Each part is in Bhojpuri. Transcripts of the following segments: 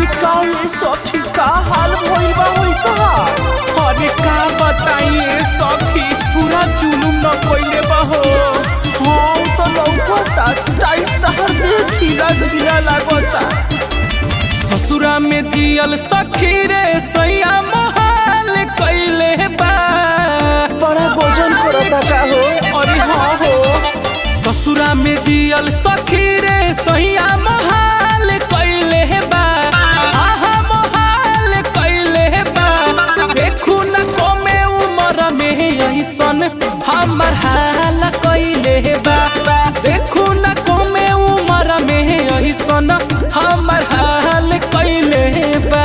अरे का ये सखी का हाल भइल बा होई का। अरे का बताइए सखी, पूरा जुलुम न कइले बा हो। हाँ तो लौकता टाइट तहर दे झीला झीला लागता। ससुरा में जियल सखी रे सैया मोहाल कइले बा। बड़ा वजन करता का हो। अरे हाँ हो, ससुरा में जियल सखी रे सैया मोहाल कइले बा। आहा मोहाल कइले बा। देखू न कोमे उमर में ऐसन हमर हाल कइले बा। देखू न कोमे उमर में ऐसन हमर हाल कइले बा।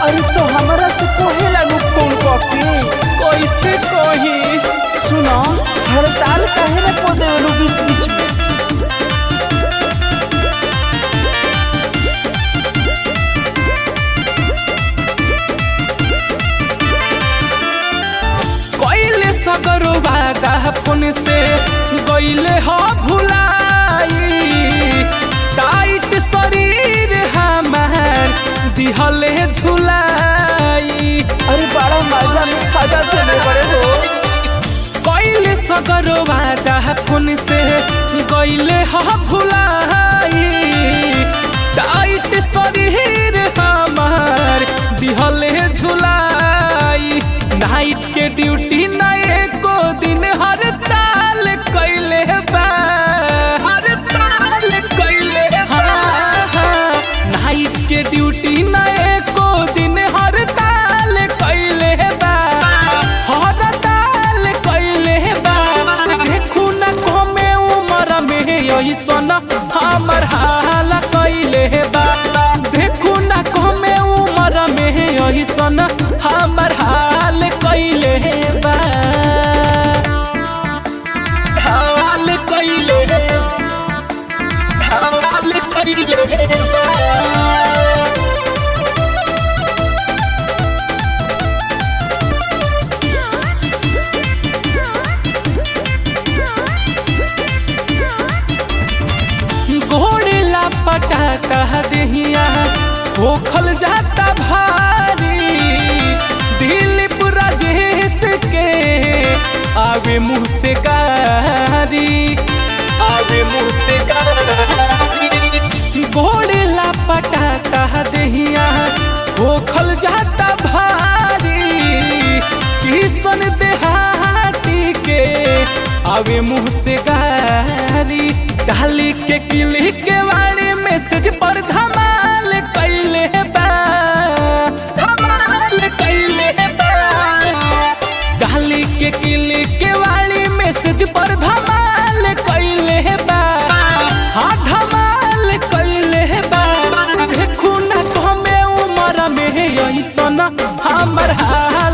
अरे तो हमरा से कहेला नु फोन करके कैसे कही सुनो हड़ताल काहे ना को देवलू बीच बीच में। कइले सगरो वादा फोन से गइले ह भुलाई। टाइट शरीर हमार दिहले झुलाई। अरे बड़ा मजा में सजा देने बड़े हो। कइले सगरो वादा फोन से गइले ह भुलाई। टाइट शरीर हमार दिहले झुलाई। नाइट के ड्यूटी ना एको दिन हड़ताल कइले बा। हड़ताल कइले बा। नाइट के ड्यूटी ना एको दिन हड़ताल कइले बा। हड़ताल कइले बा। देखू न कमे उमर में ऐसन हमर हाल कइले बा। देखू न कमे उमर में ऐसन हमर हाल कइले बा। हाल कइले हाल कइले बा। घोड़ेला पटाता देहिया होखल जाता भारी। दिलीप राजेश के आवे मुँह से गारी। आवे मुँह से गारी। घोड़ेला पटाता देहिया होखल जाता भारी। किसन देहाती के आवे मुँह से गारी। डाली के किली के वाली मैसेज पर धमाल कइले बा। धमाल कइले बा। डाली के किली के वाली मैसेज पर धमाल कइले बा। हाँ धमाल कइले बा। देखू न कमे उमर में ऐसन हमर हाल